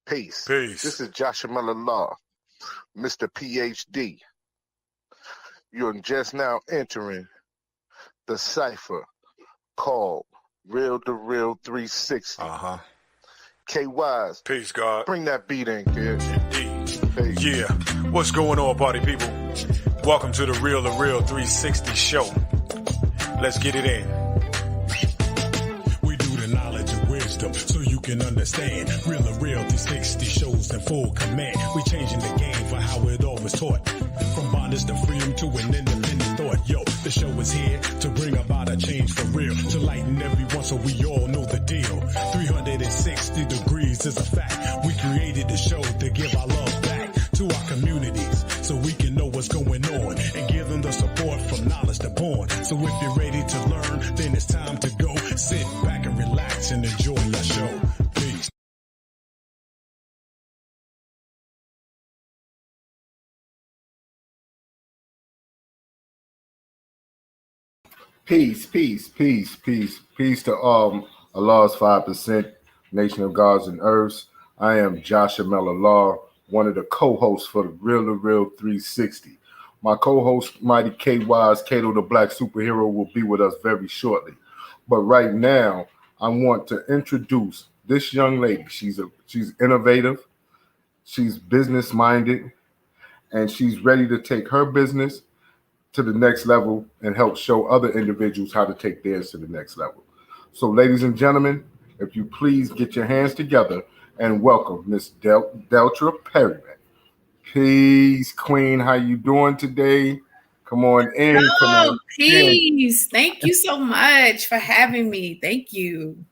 Peace. Peace. This is Joshua Miller Law, Mr. PhD. You're just now entering the cipher called Real to Real 360. KYs, Peace, God. bring that beat in, kid. Indeed. Peace. Yeah. What's going on, party people? Welcome to the Real to Real 360 show. Let's get it in. We do the knowledge and wisdom so you can understand. Real to Real 360 shows in full command. We changing the game for how it all was taught. From bondage to freedom to an independent thought. Yo, the show is here to bring about a change for real. To lighten everyone so we all know the deal. 360 degrees is a fact. We created the show to give our love back to our communities so we can know what's going on and give them the support from knowledge to born. So if you're ready to learn, then it's time to go. Sit back and relax and enjoy your show. Peace. Peace to Allah's 5%, Nation of Gods and Earths. I am Joshua Miller Law, one of the co-hosts for the Real to Real 360. My co-host, Mighty KY's Kato the Black Superhero, will be with us very shortly. But right now, I want to introduce this young lady. She's innovative, she's business-minded, and she's ready to take her business to the next level and help show other individuals how to take theirs to the next level. So, ladies and gentlemen, if you please get your hands together and welcome Miss Deltra Perryman. Peace, Queen. How you doing today? Come on in. Oh, peace. Thank you so much for having me. Thank you.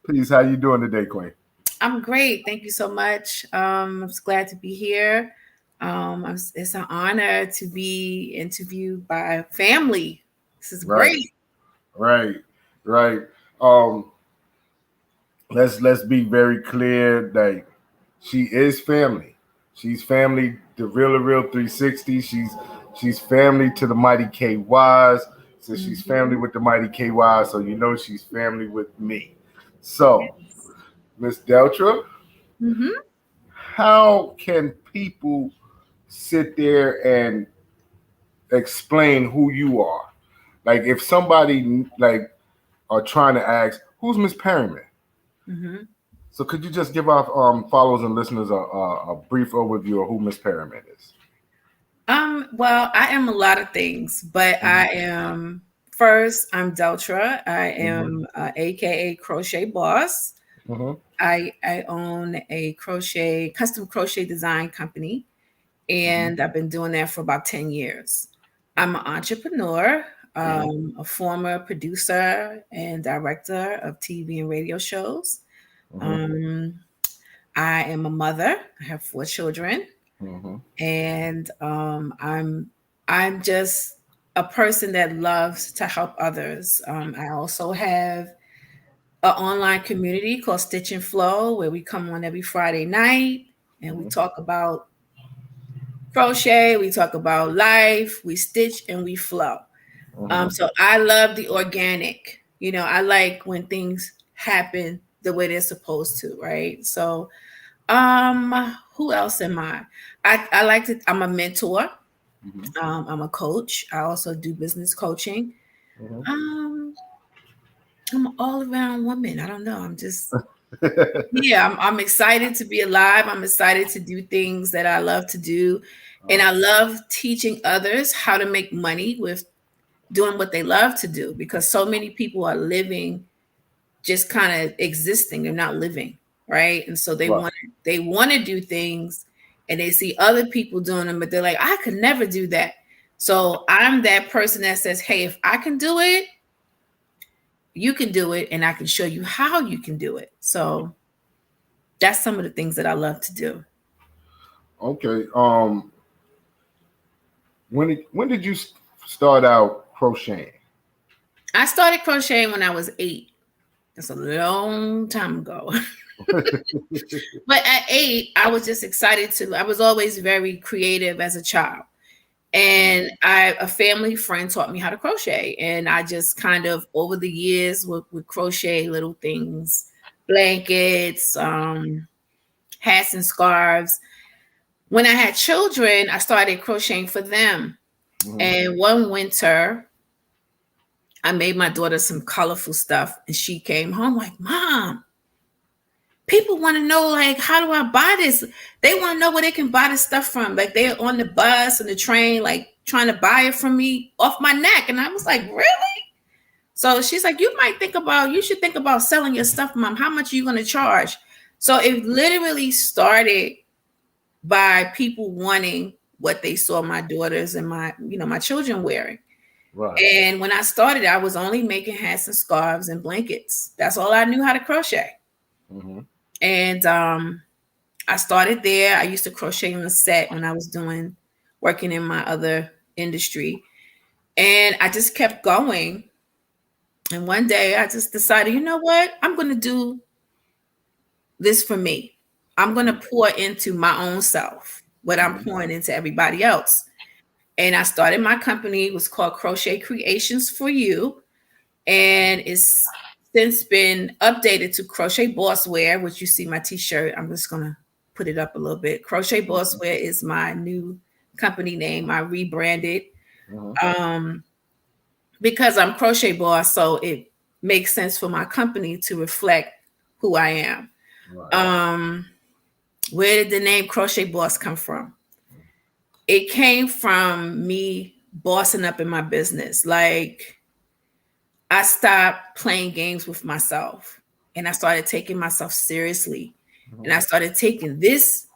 Peace. How you doing today, Queen? I'm great. Thank you so much. I'm just glad to be here. It's an honor to be interviewed by family. This is great. Right. Let's be very clear that she is family. She's family to Real to Real 360. She's family to the Mighty KYs. So she's family with the Mighty KYs. So you know she's family with me. So, Miss Deltra, how can people sit there and explain who you are? Like if somebody are trying to ask, who's Miss Perryman? So could you just give our followers and listeners a brief overview of who Miss Perryman is? Well, I am a lot of things, but I am I'm Deltra. I am AKA Crochet Boss. I own a custom crochet design company, and I've been doing that for about 10 years. I'm an entrepreneur, a former producer and director of TV and radio shows. I am a mother. I have 4 children, and I'm just a person that loves to help others. I also have an online community called Stich and Flow, where we come on every Friday night and we talk about crochet, we talk about life, we stitch and we flow. So I love the organic. You know, I like when things happen the way they're supposed to, right? So who else am I? I'm a mentor. I'm a coach. I also do business coaching. I'm an all-around woman. I don't know. I'm just I'm excited to be alive. I'm excited to do things that I love to do. And I love teaching others how to make money with doing what they love to do, because so many people are living just kind of existing. They're not living, right? And so they want to do things and they see other people doing them, but they're like, I could never do that. So I'm that person that says, hey, if I can do it, you can do it, and I can show you how you can do it. So that's some of the things that I love to do. Okay. When did you start out crocheting? I started crocheting when I was 8. That's a long time ago. But at 8, I was just excited I was always very creative as a child. And a family friend taught me how to crochet. And I just kind of, over the years, would crochet little things, blankets, hats and scarves. When I had children, I started crocheting for them. And one winter, I made my daughter some colorful stuff, and she came home like, Mom, people want to know, like, how do I buy this? They want to know where they can buy this stuff from. Like, they're on the bus and the train, like, trying to buy it from me off my neck. And I was like, really? So she's like, you should think about selling your stuff, Mom. How much are you going to charge? So it literally started by people wanting what they saw my daughters and my children wearing. Right. And when I started, I was only making hats and scarves and blankets. That's all I knew how to crochet. And I started there. I used to crochet on the set when I was working in my other industry. And I just kept going. And one day I just decided, you know what? I'm going to do this for me. I'm going to pour into my own self what I'm pouring into everybody else. And I started my company. It was called Crochet Creations for You. And it's since been updated to Crochet Boss Wear, which you see my t-shirt. I'm just going to put it up a little bit. Crochet Boss Wear is my new company name. I rebranded because I'm Crochet Boss. So it makes sense for my company to reflect who I am. Right. Where did the name Crochet Boss come from? It came from me bossing up in my business. Like, I stopped playing games with myself and I started taking myself seriously. And I started taking this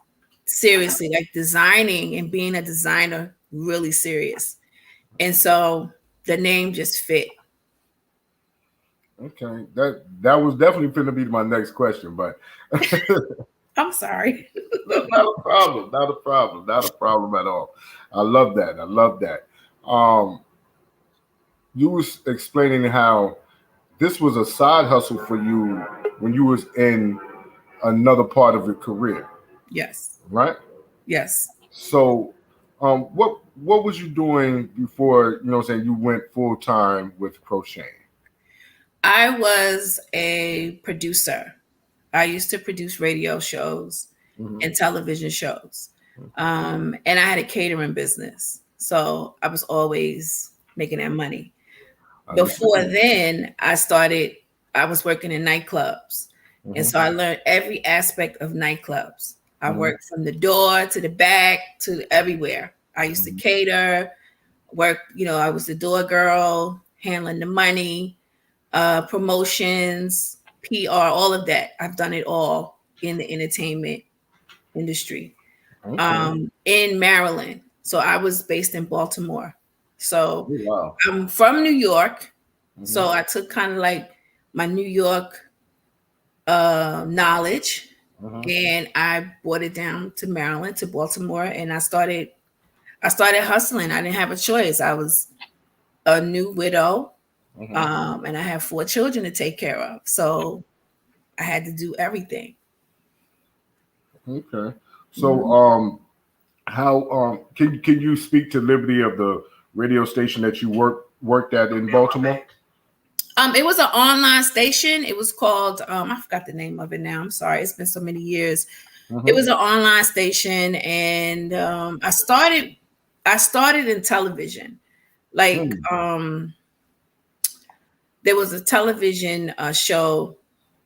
seriously, like designing and being a designer really serious. And so the name just fit. Okay. That was definitely going to be my next question, but I'm sorry. Not a problem at all. I love that. You was explaining how this was a side hustle for you when you was in another part of your career. Yes. Right? Yes. So what was you doing before, you went full time with crocheting? I was a producer. I used to produce radio shows and television shows. And I had a catering business. So I was always making that money. Before then, I was working in nightclubs. And so I learned every aspect of nightclubs. I worked from the door to the back to everywhere. I used to cater, I was the door girl, handling the money, promotions, PR, all of that. I've done it all in the entertainment industry in Maryland. So I was based in Baltimore. So I'm from New York. So I took kind of like my New York knowledge and I brought it down to Maryland, to Baltimore, and I started hustling. I didn't have a choice. I was a new widow. And I have 4 children to take care of. So I had to do everything. Okay. So how can you speak to Liberty of the radio station that you worked at in Baltimore? It was an online station. It was called I forgot the name of it now. I'm sorry. It's been so many years. It was an online station, and I started in television. Like there was a television show.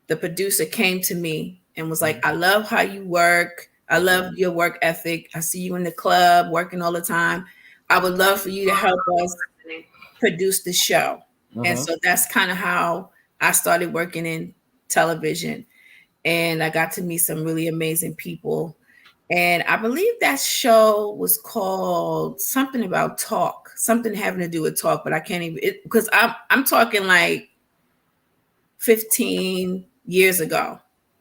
The producer came to me and was like, I love how you work. I love your work ethic. I see you in the club working all the time. I would love for you to help us produce the show. And so that's kind of how I started working in television. And I got to meet some really amazing people. And I believe that show was called something about talk, something having to do with talk, but I can't even, because I'm talking like 15 years ago.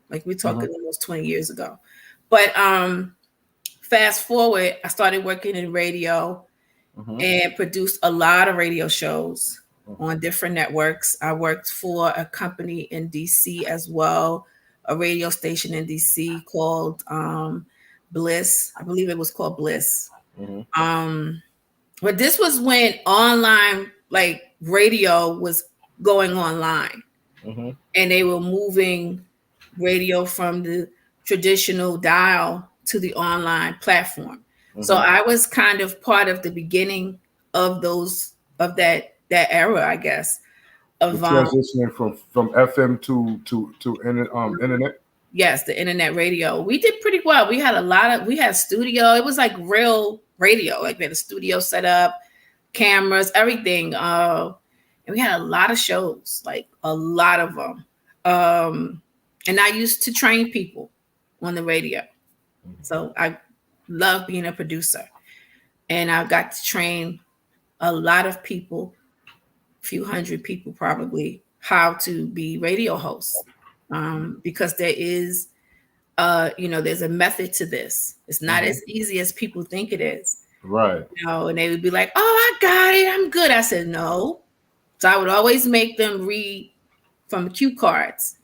Like we're talking almost 20 years ago. But fast forward, I started working in radio and produced a lot of radio shows on different networks. I worked for a company in DC as well, a radio station in DC called Bliss. I believe it was called Bliss. But this was when online, like radio was going online. And they were moving radio from the traditional dial to the online platform. So I was kind of part of the beginning of that era, I guess. Of transitioning from FM to internet. Yes, the internet radio. We did pretty well. We had a studio. It was like real radio. Like we had a studio set up, cameras, everything. And we had a lot of shows, like a lot of them. And I used to train people on the radio. So I love being a producer. And I got to train a lot of people, a few hundred people probably, how to be radio hosts. Because there is, there's a method to this. It's not as easy as people think it is. Right. And they would be like, "Oh, I got it. I'm good." I said, "No." So I would always make them read from cue cards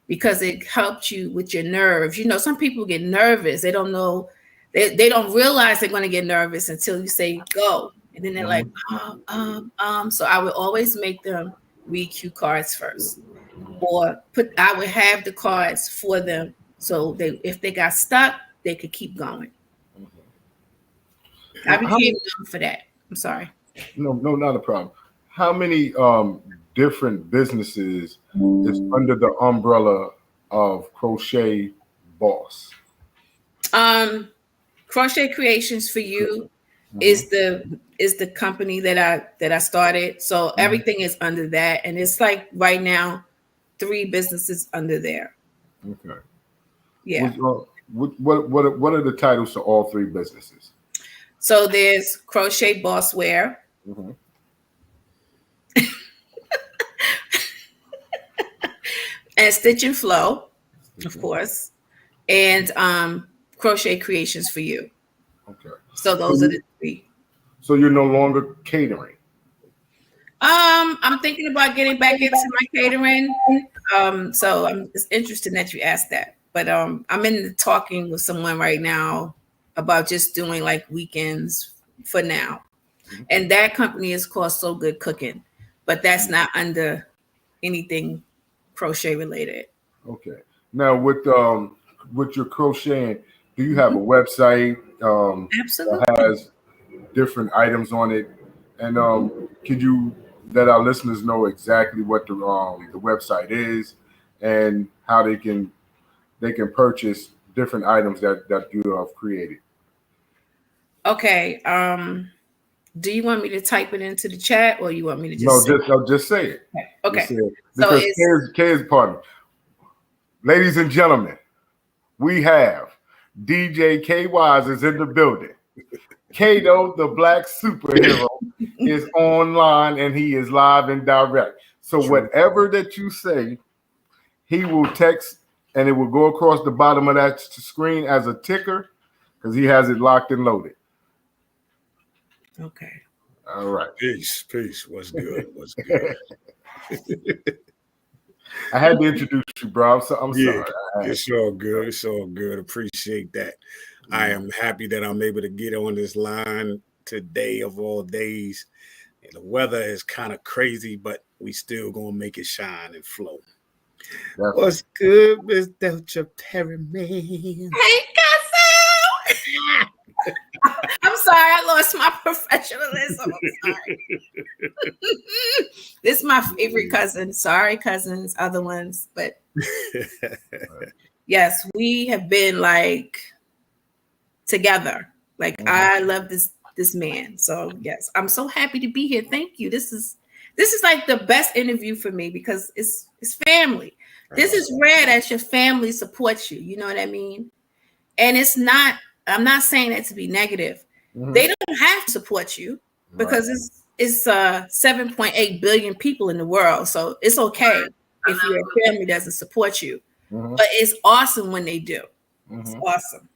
because it helped you with your nerves. Some people get nervous. They don't know. They don't realize they're going to get nervous until you say go. And then they're like, So I would always make them read cue cards first. Or I would have the cards for them so if they got stuck, they could keep going. I became known for that. I'm sorry. No, not a problem. How many different businesses is under the umbrella of Crochet Boss? Crochet Creations for You is the company that I started. So everything is under that, and it's like right now 3 businesses under there. Okay. Yeah. What are the titles to all 3 businesses? So there's Crochet Boss Wear. And Stitch and Flow, of course. And Crochet Creations for You. Okay. So those are the 3. So you're no longer catering? I'm thinking about getting back into my catering. So it's interesting that you asked that. But I'm in talking with someone right now about just doing like weekends for now. And that company is called So Good Cooking, but that's not under anything crochet related. Okay. Now with your crocheting, do you have a website Absolutely. that has different items on it? And could you let our listeners know exactly what the website is and how they can purchase different items that you have created? Okay. Do you want me to type it into the chat or you want me to just just say it. Okay. Just say it. Because Kay's partner. Ladies and gentlemen, we have DJ K Wise is in the building. Kato, the black superhero, is online and he is live and direct. So whatever that you say, he will text and it will go across the bottom of that screen as a ticker because he has it locked and loaded. Okay. All right. Peace. What's good? I had to introduce you, bro. I'm sorry. It's all good. Appreciate that. I am happy that I'm able to get on this line today of all days. And the weather is kind of crazy, but we still gonna make it shine and flow. Definitely. What's good, Miss Deltra Perryman? Hey, cousin. I'm sorry, I lost my professionalism. I'm sorry. This is my favorite cousin. Sorry, cousins, other ones, but yes, we have been like together. Like I love this man. So yes, I'm so happy to be here. Thank you. This is like the best interview for me because it's family. This is rare that your family supports you. You know what I mean? And I'm not saying that to be negative. They don't have to support you because it's 7.8 billion people in the world. So it's okay if your family doesn't support you. But it's awesome when they do. It's awesome.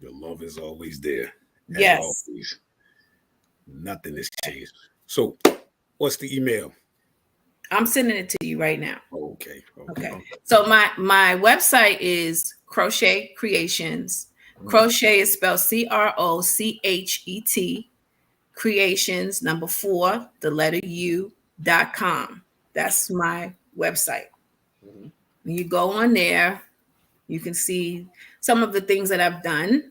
Your love is always there. Yes. Always. Nothing has changed. So what's the email? I'm sending it to you right now. Okay. So my website is Crochet Creations. Crochet is spelled CROCHET. Creations 4 the letter U.com. That's my website. When you go on there, you can see some of the things that I've done.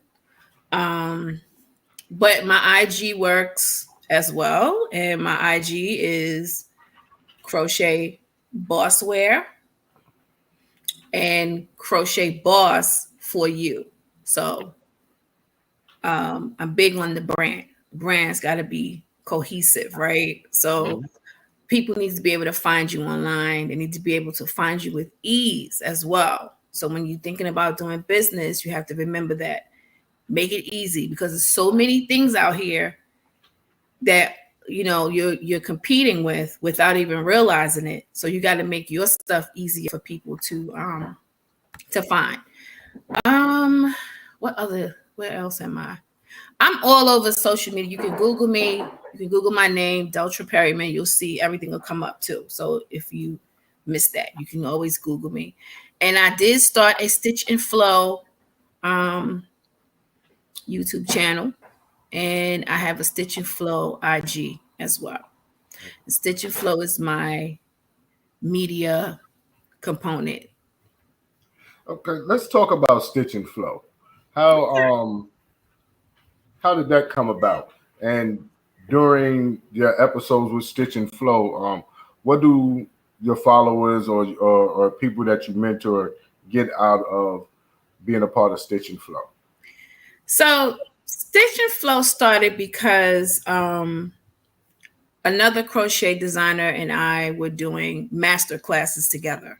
But my IG works as well. And my IG is Crochet Boss Wear and Crochet Boss for You. So I'm big on the brand. Brand's got to be cohesive, right? So people need to be able to find you online. They need to be able to find you with ease as well. So when you're thinking about doing business, you have to remember that. Make it easy, because there's so many things out here that you're competing with without even realizing it. So you got to make your stuff easier for people to find. Where else am I? I'm all over social media. You can Google me. You can Google my name, Deltra Perryman. You'll see everything will come up too. So if you missed that, you can always Google me. And I did start a Stitch and Flow YouTube channel, and I have a Stitch and Flow IG as well. The Stitch and Flow is my media component. Okay, let's talk about Stitch and Flow. How did that come about? And during your episodes with Stitch and Flow, what do your followers or people that you mentor get out of being a part of Stitch and Flow? So Stitch and Flow started because another crochet designer and I were doing master classes together.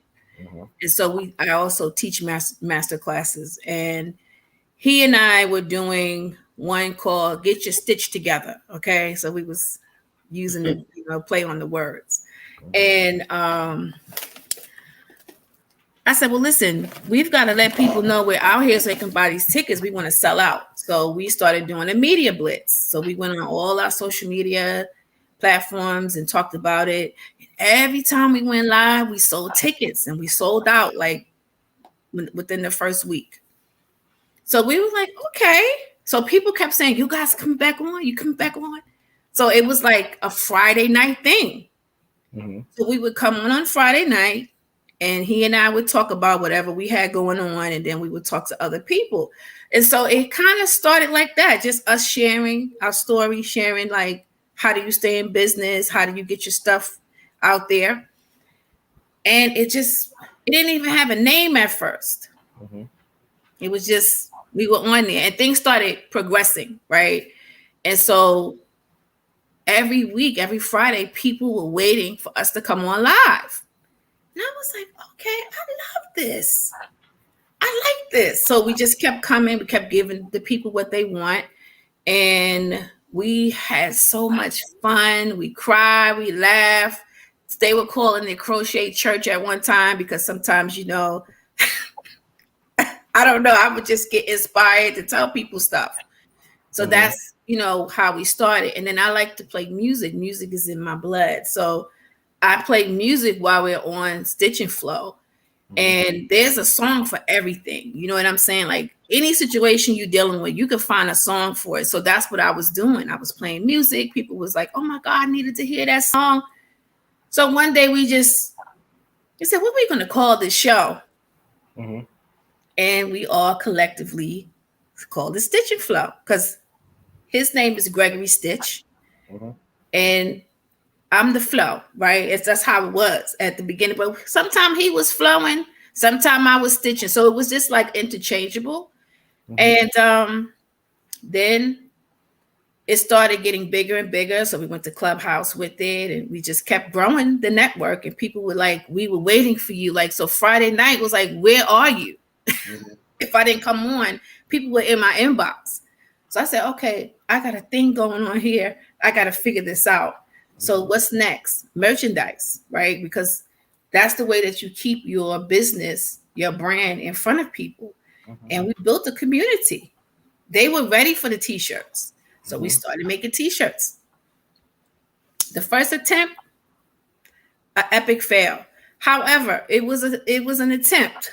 And so I also teach master classes, and he and I were doing one called Get Your Stitch Together. Okay. So we was using the play on the words. And I said, well, listen, we've got to let people know we're out here so they can buy these tickets. We want to sell out. So we started doing a media blitz. So we went on all our social media platforms and talked about it. And every time we went live, we sold tickets, and we sold out like within the first week. So we were like, okay. So people kept saying, you guys come back on, you come back on. So it was like a Friday night thing. So we would come on Friday night, and he and I would talk about whatever we had going on, and then we would talk to other people. And so it kind of started like that, just us sharing our story, sharing like, how do you stay in business? How do you get your stuff out there? And it didn't even have a name at first. It was just, we were on there, and things started progressing, right? And so every week, every Friday, people were waiting for us to come on live. And I was like, okay, I love this. I like this. So we just kept coming. We kept giving the people what they want. And we had so much fun. We cried, we laughed. They were calling it Crochet Church at one time, because sometimes, I don't know, I would just get inspired to tell people stuff. So that's, how we started. And then I like to play music. Music is in my blood. So I play music while we're on Stitch and Flow. And there's a song for everything. You know what I'm saying? Like any situation you're dealing with, you can find a song for it. So that's what I was doing. I was playing music. People was like, oh my God, I needed to hear that song. So one day we said, what are we going to call this show? And we all collectively called it Stitch and Flow, because his name is Gregory Stitch. And I'm the flow, right? That's how it was at the beginning. But sometimes he was flowing, sometimes I was stitching. So it was just like interchangeable. And then it started getting bigger and bigger. So we went to Clubhouse with it, and we just kept growing the network. And people were like, we were waiting for you. Like, so Friday night was like, where are you? If I didn't come on, people were in my inbox. So I said, okay, I got a thing going on here. I got to figure this out. So what's next? Merchandise, right? Because that's the way that you keep your business, your brand in front of people. And we built a community. They were ready for the t-shirts. So we started making t-shirts. The first attempt, an epic fail. However, it was an attempt.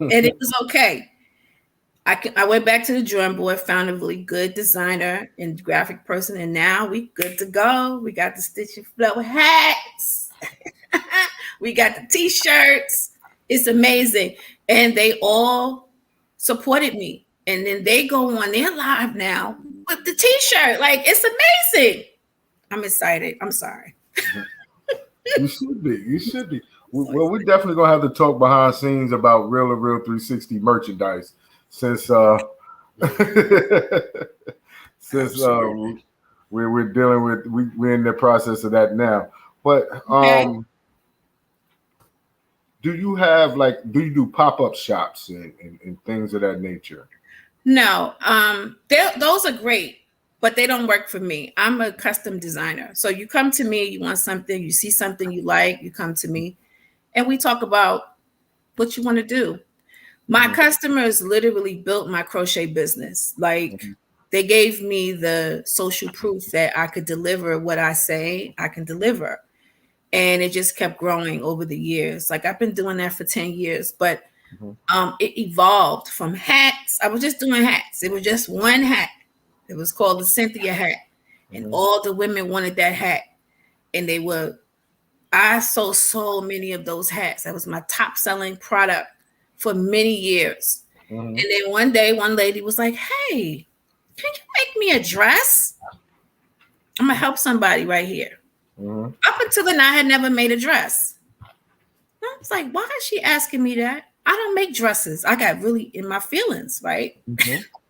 And it was okay. I went back to the drawing board, found a really good designer and graphic person, and now we good to go. We got the Stitch and Flow hats. We got the t-shirts. It's amazing. And they all supported me. And then they go on their live now with the t-shirt. Like, it's amazing. I'm excited. I'm sorry. You should be. You should be. Well, we're definitely gonna have to talk behind scenes about Real to Real 360 merchandise since since we're dealing with we're in the process of that now. But do you have do you do pop-up shops and things of that nature? No, those are great, but they don't work for me. I'm a custom designer. So you come to me, you want something, you see something you like, you come to me, and we talk about what you want to do. My customers literally built my crochet business. Like, they gave me the social proof that I could deliver what I say I can deliver. And it just kept growing over the years. Like, I've been doing that for 10 years, but it evolved from hats. I was just doing hats. It was just one hat. It was called the Cynthia hat. And all the women wanted that hat. And I sold so many of those hats. That was my top selling product for many years. And then one day, one lady was like, hey, can you make me a dress? I'm going to help somebody right here. Up until then, I had never made a dress. I was like, why is she asking me that? I don't make dresses. I got really in my feelings, right?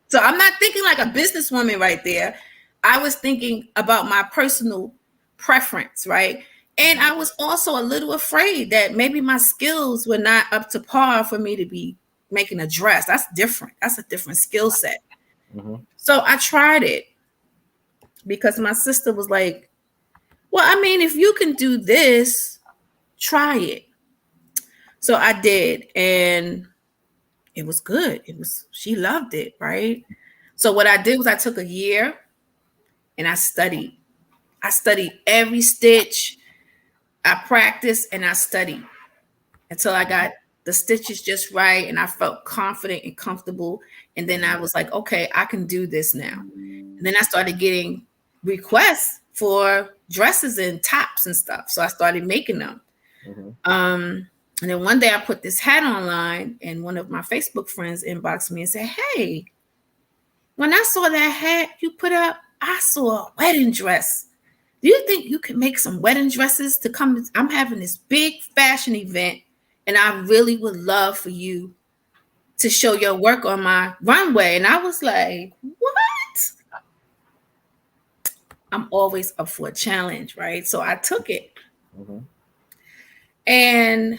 So I'm not thinking like a businesswoman right there. I was thinking about my personal preference, right? And I was also a little afraid that maybe my skills were not up to par for me to be making a dress. That's different. That's a different skill set. So I tried it because my sister was like, well, I mean, if you can do this, try it. So I did, and it was good. She loved it, right? So what I did was I took a year and I studied. I studied every stitch. I practiced and I studied until I got the stitches just right, and I felt confident and comfortable. And then I was like, okay, I can do this now. And then I started getting requests for dresses and tops and stuff. So I started making them. And then one day I put this hat online, and one of my Facebook friends inboxed me and said, hey, when I saw that hat you put up, I saw a wedding dress. Do you think you can make some wedding dresses to come? I'm having this big fashion event, and I really would love for you to show your work on my runway. And I was like, what? I'm always up for a challenge, right? So I took it. And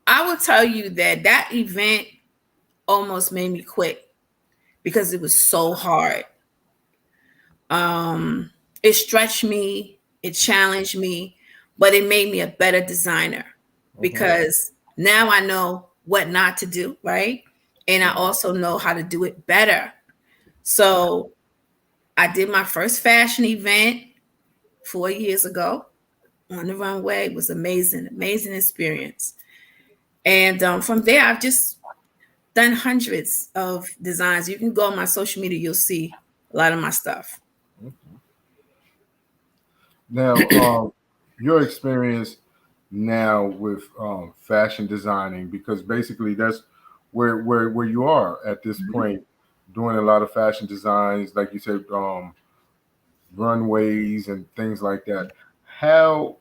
I will tell you that event almost made me quit because it was so hard. It stretched me, it challenged me, but it made me a better designer because now I know what not to do, right? And I also know how to do it better. So I did my first fashion event 4 years ago on the runway. It was amazing experience. And from there, I've just done hundreds of designs. You can go on my social media, you'll see a lot of my stuff. Now, your experience now with fashion designing, because basically that's where you are at this point, doing a lot of fashion designs, like you said, runways and things like that. How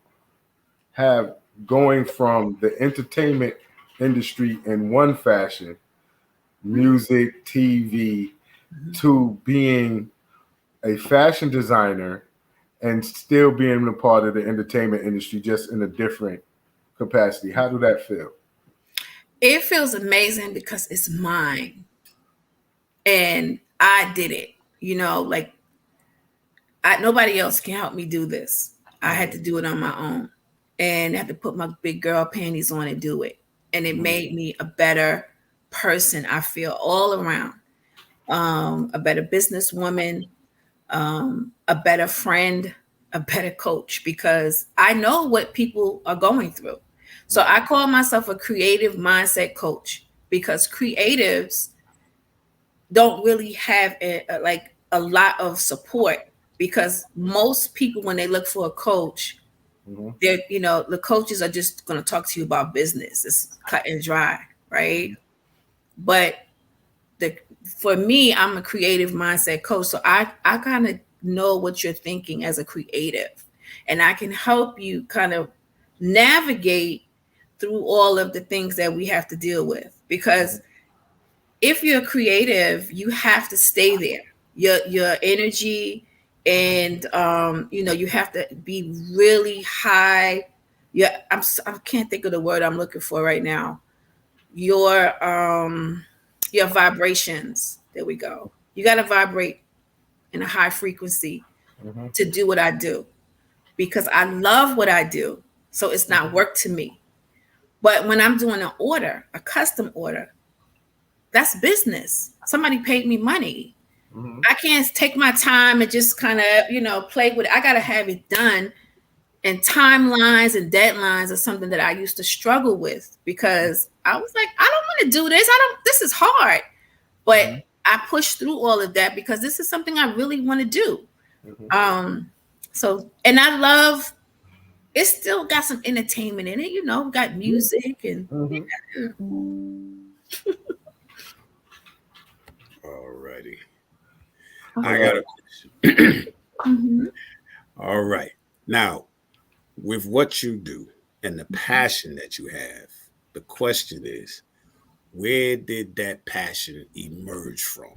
have going from the entertainment industry in one fashion, music, TV, to being a fashion designer and still being a part of the entertainment industry, just in a different capacity, how do that feel? It feels amazing because it's mine. And I did it, like nobody else can help me do this. I had to do it on my own, and I had to put my big girl panties on and do it. And it made me a better person, I feel, all around. A better businesswoman, a better friend, a better coach, because I know what people are going through. So I call myself a creative mindset coach because creatives don't really have a lot of support, because most people, when they look for a coach, they're, the coaches are just going to talk to you about business. It's cut and dry, right? But the for me, I'm a creative mindset coach. So I kind of know what you're thinking as a creative. And I can help you kind of navigate through all of the things that we have to deal with. Because if you're creative, you have to stay there. Your energy and you have to be really high. Yeah, I can't think of the word I'm looking for right now. Your vibrations. There we go. You got to vibrate in a high frequency to do what I do, because I love what I do. So it's not work to me. But when I'm doing an order, a custom order, that's business. Somebody paid me money. I can't take my time and just kind of, play with it. I got to have it done. And timelines and deadlines are something that I used to struggle with, because I was like, I don't want to do this. This is hard. But I pushed through all of that because this is something I really want to do. And I love, it's still got some entertainment in it, got music and Alrighty. I got a question. All right. Now, with what you do and the passion that you have, the question is, where did that passion emerge from?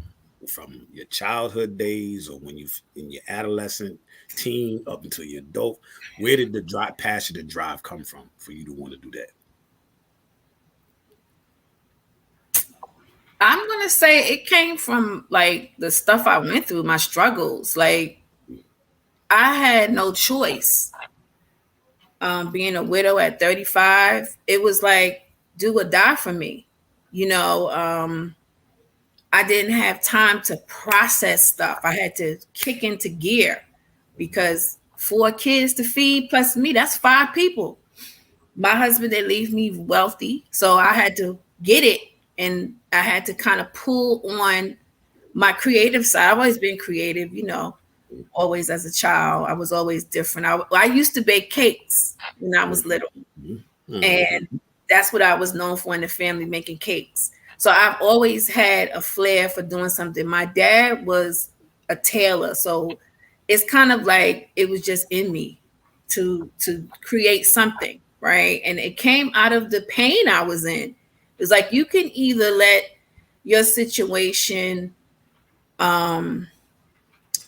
From your childhood days, or when you in your adolescent, teen, up until your adult? Where did the passion and drive come from for you to want to do that? I'm going to say it came from like the stuff I went through, my struggles. Like, I had no choice. Being a widow at 35, it was like do or die for me. I didn't have time to process stuff. I had to kick into gear, because 4 kids to feed plus me, that's 5 people. My husband didn't leave me wealthy, so I had to get it. And I had to kind of pull on my creative side. I've always been creative, always as a child. I was always different. I used to bake cakes when I was little. And that's what I was known for in the family, making cakes. So I've always had a flair for doing something. My dad was a tailor. So it's kind of like it was just in me to create something, right? And it came out of the pain I was in. It's like you can either let your situation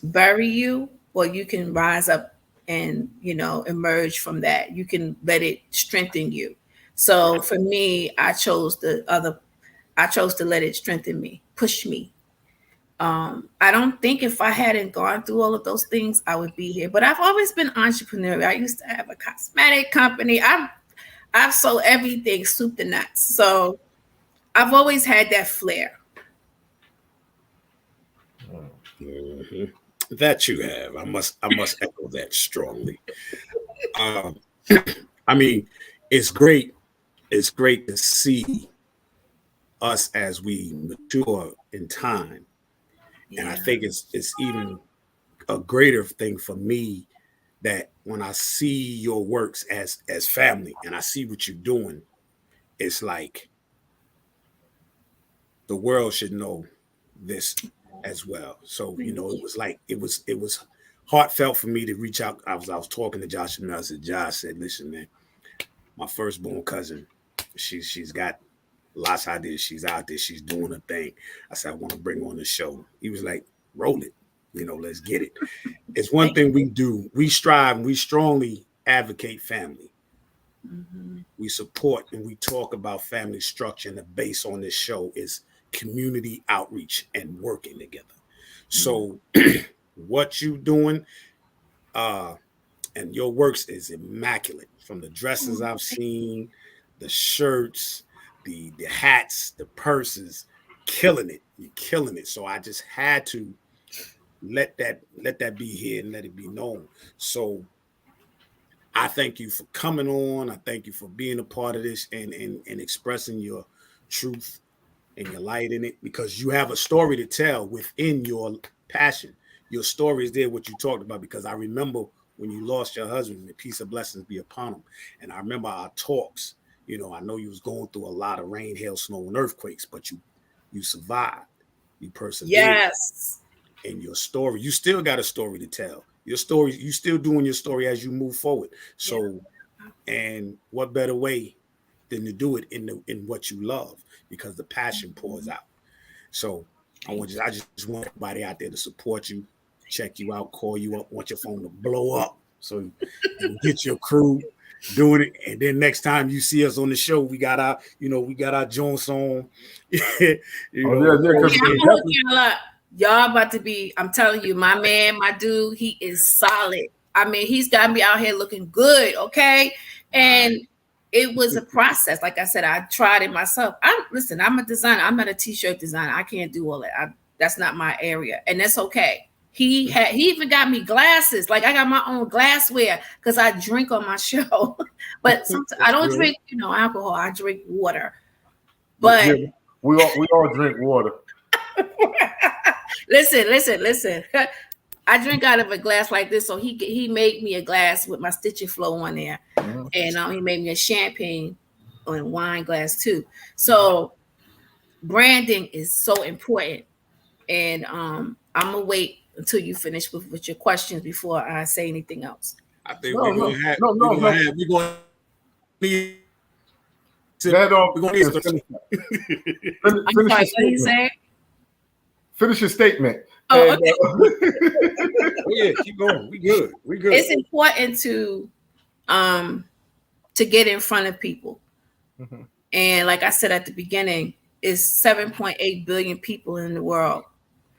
bury you, or you can rise up and emerge from that. You can let it strengthen you. So for me, I chose to let it strengthen me, push me. I don't think if I hadn't gone through all of those things, I would be here. But I've always been entrepreneurial. I used to have a cosmetic company. I've sold everything, soup to nuts. So I've always had that flair. That you have. I must echo that strongly. I mean, it's great. It's great to see us as we mature in time. And I think it's even a greater thing for me that when I see your works as family and I see what you're doing, it's like the world should know this as well. So, it was like it was heartfelt for me to reach out. I was talking to Josh and I said, Josh said, listen, man, my firstborn cousin, she's got lots of ideas. She's out there, she's doing her thing. I said, I want to bring her on the show. He was like, roll it, let's get it. It's one thing we do. We strive and we strongly advocate family. We support and we talk about family structure, and the base on this show is community outreach and working together. So what you doing and your works is immaculate, from the dresses I've seen, the shirts, the hats, the purses, killing it. You're killing it. So I just had to let that be here and let it be known. So I thank you for coming on. I thank you for being a part of this and expressing your truth and your light in it, because you have a story to tell within your passion. Your story is there, what you talked about, because I remember when you lost your husband, the peace of blessings be upon him. And I remember our talks. I know you was going through a lot of rain, hail, snow, and earthquakes, but you survived. you persevere. Yes. In your story, you still got a story to tell. Your story, you still doing your story as you move forward. So, and what better way than to do it in what you love, because the passion pours out. So I just want everybody out there to support you, check you out, call you up, want your phone to blow up, so you can get your crew doing it. And then next time you see us on the show, we got our Jones on. I'm gonna hook y'all up. Y'all about to be, I'm telling you, my man, my dude, he is solid. I mean, he's got me out here looking good, okay? And it was a process. Like I said, I tried it myself. I'm a designer. I'm not a t-shirt designer. I can't do all that. That's not my area. And that's okay. He even got me glasses. Like I got my own glassware because I drink on my show. But sometimes I don't drink, alcohol. I drink water. But we all drink water. Listen. I drink out of a glass like this, so he made me a glass with my Stich In Flow on there, and he made me a champagne and wine glass too. So branding is so important, and I'm gonna wait until you finish with your questions before I say anything else. I think we're gonna finish your statement. Oh, okay. Yeah, keep going. We good. It's important to get in front of people. Mm-hmm. And like I said at the beginning, it's 7.8 billion people in the world.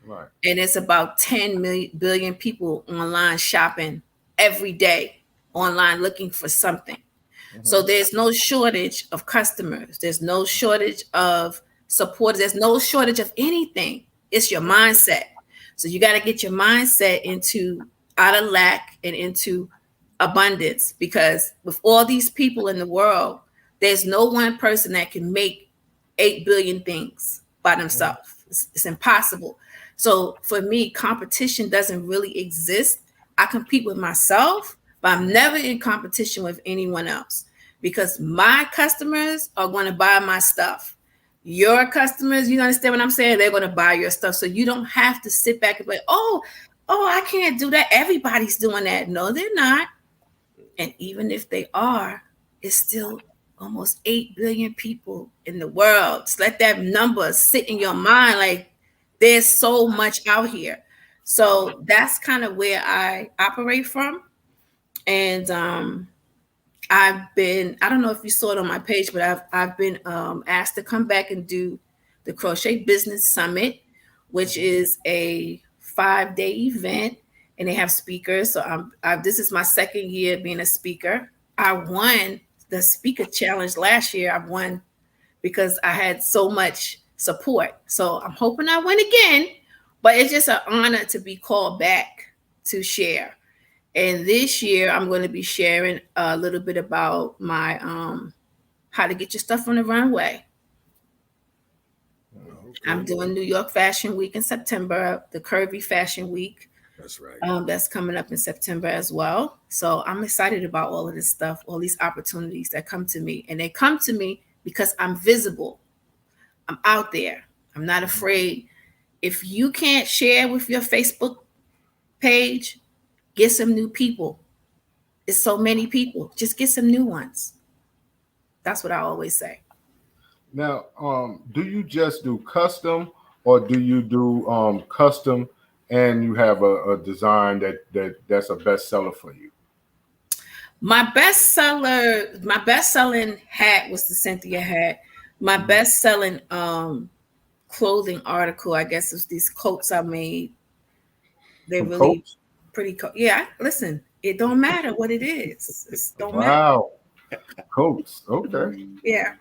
Right. And it's about 10 billion people online shopping every day, online looking for something. Mm-hmm. So there's no shortage of customers. There's no shortage of supporters. There's no shortage of anything. It's your mindset. So you got to get your mindset out of lack and into abundance, because with all these people in the world, there's no one person that can make 8 billion things by themselves. It's impossible. So for me, competition doesn't really exist. I compete with myself, but I'm never in competition with anyone else, because my customers are going to buy my stuff. Your customers, you understand what I'm saying? They're going to buy your stuff. So you don't have to sit back and be like, oh, I can't do that. Everybody's doing that. No, they're not. And even if they are, it's still almost 8 billion people in the world. Just let that number sit in your mind. Like, there's so much out here. So that's kind of where I operate from. And I don't know if you saw it on my page, but I've been asked to come back and do the Crochet Business Summit, which is a 5-day event, and they have speakers. So this is my second year being a speaker. I won the speaker challenge last year. I won because I had so much support. So I'm hoping I win again, but it's just an honor to be called back to share. And this year, I'm going to be sharing a little bit about my how to get your stuff on the runway. Okay. I'm doing New York Fashion Week in September, the Curvy Fashion Week. That's right. That's coming up in September as well. So I'm excited about all of this stuff, all these opportunities that come to me. And they come to me because I'm visible. I'm out there. I'm not afraid. If you can't share with your Facebook page, get some new people. It's so many people. Just get some new ones. That's what I always say. Now, do you just do custom, or do you do custom and you have a design that's a bestseller for you? My best-selling hat was the Cynthia hat. My best-selling clothing article, I guess, is these coats I made. They're really coats? Pretty cool. Yeah, listen, it don't matter what it is. It don't matter. Wow. Coats. Okay. Yeah.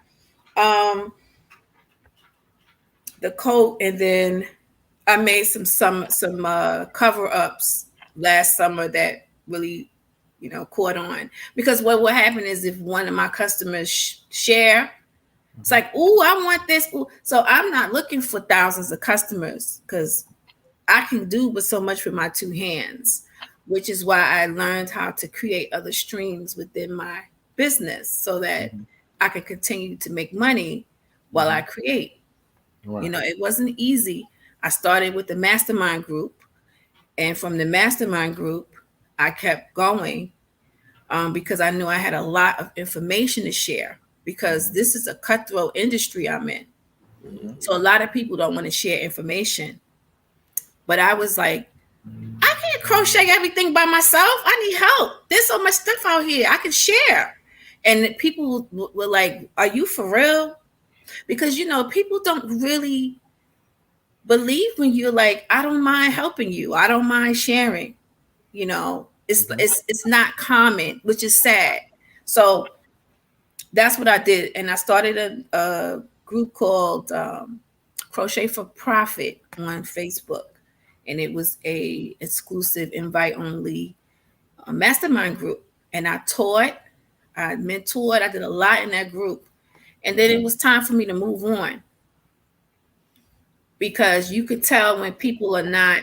The coat, and then I made some cover-ups last summer that really, caught on. Because what will happen is if one of my customers share, it's like, ooh, I want this. Ooh. So I'm not looking for thousands of customers, because I can do but so much with my two hands, which is why I learned how to create other streams within my business so that I can continue to make money while I create. Right. It wasn't easy, I started with the mastermind group, and from the mastermind group, I kept going because I knew I had a lot of information to share, because this is a cutthroat industry I'm in. So a lot of people don't want to share information. But I was like, I can't crochet everything by myself. I need help. There's so much stuff out here I can share. And people were like, are you for real? Because, people don't really believe when you're like, I don't mind helping you. I don't mind sharing. It's not common, which is sad. So that's what I did. And I started a group called Crochet for Profit on Facebook. And it was a exclusive invite only mastermind group. And I taught, I mentored, I did a lot in that group. And then it was time for me to move on, because you could tell when people are not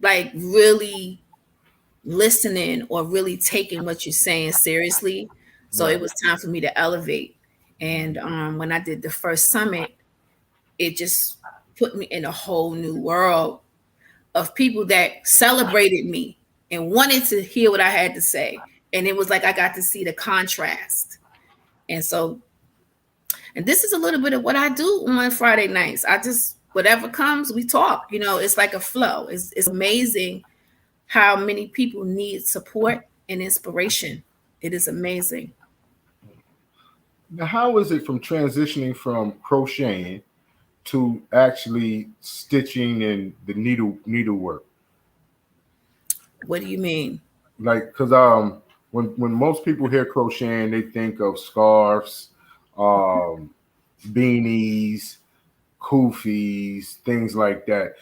like really listening or really taking what you're saying seriously. So it was time for me to elevate. And when I did the first summit, it just put me in a whole new world of people that celebrated me and wanted to hear what I had to say. And it was like I got to see the contrast. And so, and this is a little bit of what I do on Friday nights. I just, whatever comes, we talk. It's like a flow. It's amazing how many people need support and inspiration. It is amazing. Now, how is it from transitioning from crocheting to actually stitching and the needlework? What do you mean? Like, because when most people hear crocheting, they think of scarves, beanies, kufis, things like that.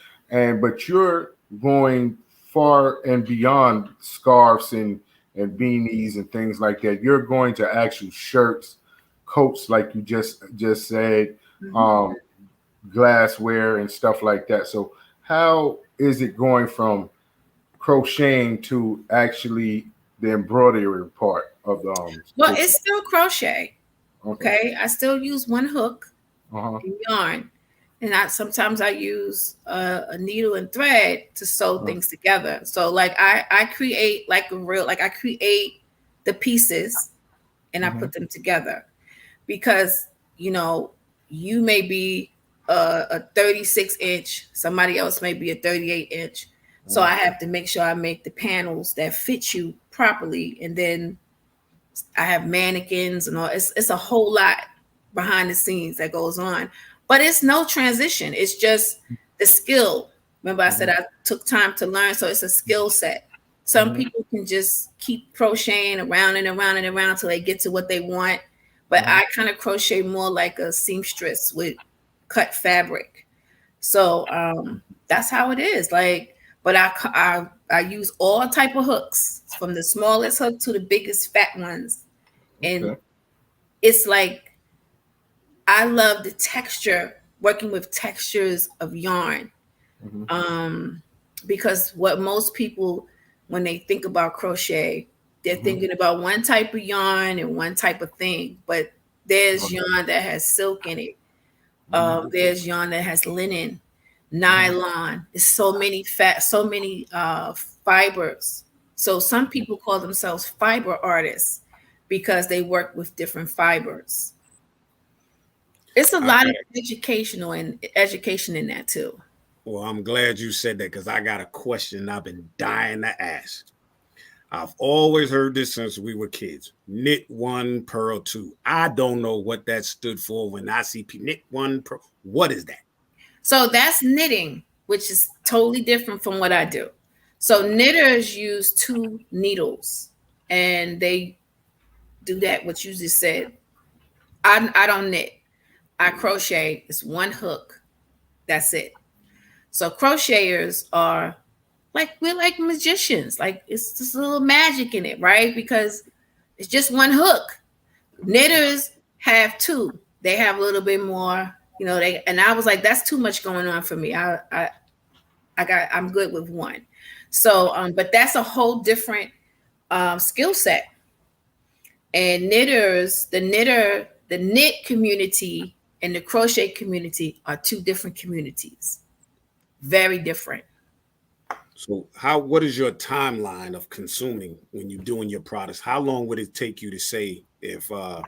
But you're going far and beyond scarves and beanies and things like that. You're going to actual shirts, coats, like you just said, glassware and stuff like that. So how is it going from crocheting to actually the embroidery part of the well, it's still crochet. Okay. I still use one hook and yarn, and sometimes I use a needle and thread to sew things together. So like I create like I create the pieces and I put them together, because you may be a 36 inch, somebody else may be a 38 inch. So I have to make sure I make the panels that fit you properly. And then I have mannequins and all. It's a whole lot behind the scenes that goes on. But it's no transition. It's just the skill. Remember I said I took time to learn. So it's a skill set. Some people can just keep crocheting around and around and around till they get to what they want. But I kind of crochet more like a seamstress with cut fabric. So that's how it is. Like, but I use all type of hooks, from the smallest hook to the biggest fat ones. And it's like, I love the texture, working with textures of yarn. Because what most people, when they think about crochet, they're thinking about one type of yarn and one type of thing. But there's yarn that has silk in it. There's yarn that has linen, nylon. There's so many fibers. So some people call themselves fiber artists because they work with different fibers. It's a lot of education in that too. Well, I'm glad you said that, because I got a question I've been dying to ask. I've always heard this since we were kids. Knit one, purl two. I don't know what that stood for when I see knit one, purl. What is that? So that's knitting, which is totally different from what I do. So knitters use 2 needles, and they do that, what you just said. I don't knit. I crochet. It's one hook. That's it. So crocheters are we're like magicians. Like, it's just a little magic in it, right? Because it's just one hook. Knitters have 2. They have a little bit more, and I was like, that's too much going on for me. I'm good with 1. So, but that's a whole different skill set. And knitters, the knit community and the crochet community are two different communities. Very different. So what is your timeline of consuming when you're doing your products? How long would it take you to say if an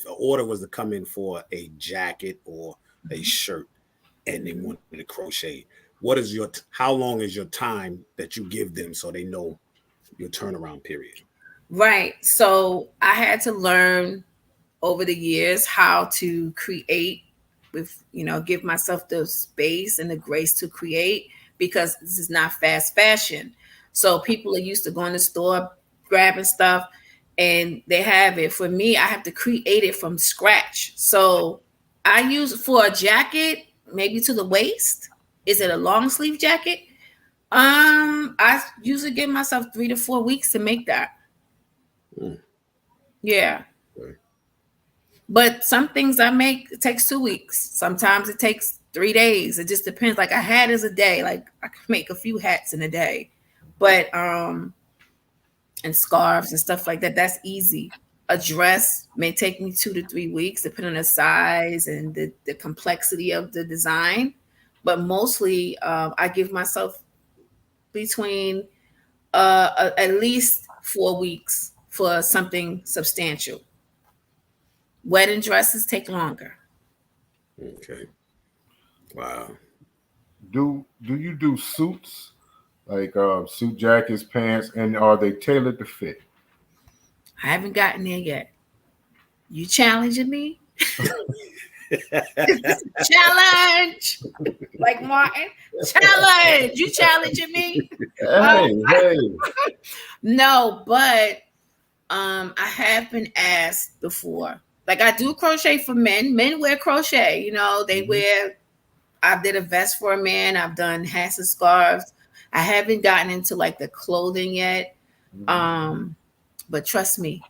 order was to come in for a jacket or a shirt and they wanted to crochet? How long is your time that you give them so they know your turnaround period? Right. So I had to learn over the years how to create with, give myself the space and the grace to create, because this is not fast fashion. So people are used to going to the store, grabbing stuff, and they have it. For me, I have to create it from scratch. So I use for a jacket, maybe to the waist. Is it a long sleeve jacket? I usually give myself 3 to 4 weeks to make that. Yeah. But some things I make, it takes 2 weeks. Sometimes it takes 3 days. It just depends. Like a hat is a day. Like I can make a few hats in a day. But and scarves and stuff like that, that's easy. A dress may take me 2 to 3 weeks, depending on the size and the complexity of the design. But mostly I give myself between at least 4 weeks for something substantial. Wedding dresses take longer. Okay. Wow. Do you do suits, like suit jackets, pants, and are they tailored to fit? I haven't gotten there yet. You challenging me? Challenge, like Martin. Challenge. You challenging me? Hey. No, but I have been asked before. Like I do crochet for men. Men wear crochet. They wear. I did a vest for a man. I've done hats and scarves. I haven't gotten into like the clothing yet. But trust me,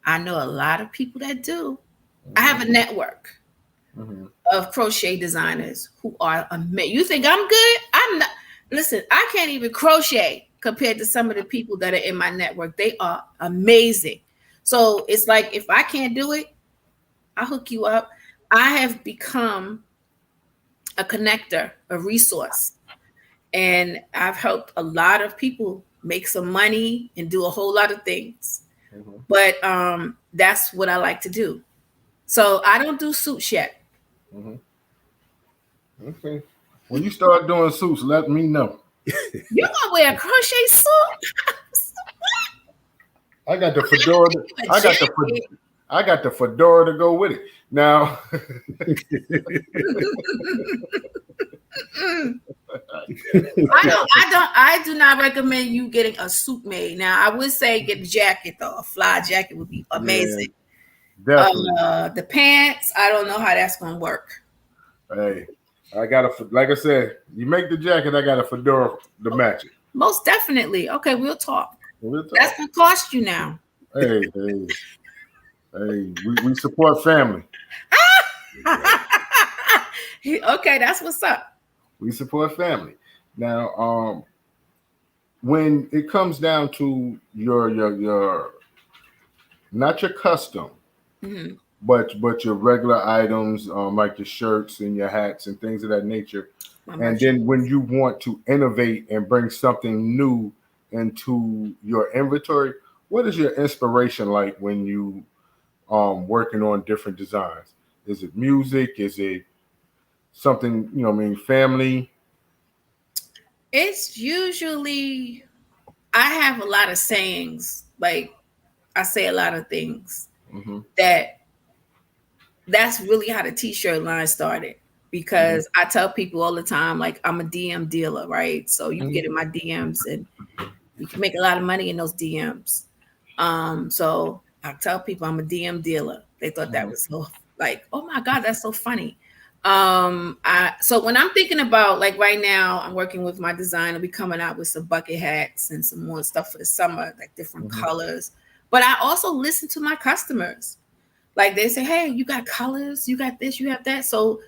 I know a lot of people that do. I have a network of crochet designers who are amazing. You think I'm good? I'm not. Listen, I can't even crochet compared to some of the people that are in my network. They are amazing. So it's like, if I can't do it, I'll hook you up. I have become a connector, a resource. And I've helped a lot of people make some money and do a whole lot of things. But that's what I like to do. So I don't do suits yet. Okay. When you start doing suits, let me know. You're gonna wear a crochet suit? I got the fedora. I got the fedora to go with it. Now, I do not recommend you getting a suit made. Now, I would say get a jacket though. A fly jacket would be amazing. Yeah, definitely. The pants, I don't know how that's gonna work. Hey, like I said, you make the jacket, I got a fedora to match it. Most definitely. Okay, we'll talk. That's gonna cost you now. Hey, we support family. Okay, that's what's up. We support family. Now, when it comes down to your not your custom, but your regular items, like your shirts and your hats and things of that nature, and then when you want to innovate and bring something new into your inventory, what is your inspiration like when you working on different designs? Is it music? Is it something, family? It's usually, I have a lot of sayings. Like I say a lot of things that's really how the t-shirt line started. Because I tell people all the time, like, I'm a DM dealer, right? So you get in my DMs and you can make a lot of money in those DMs. So I tell people I'm a DM dealer. They thought that was so like, oh my God, that's so funny. So when I'm thinking about, like, right now, I'm working with my designer. We're coming out with some bucket hats and some more stuff for the summer, like different colors. But I also listen to my customers. Like they say, hey, you got colors, you got this, you have that. So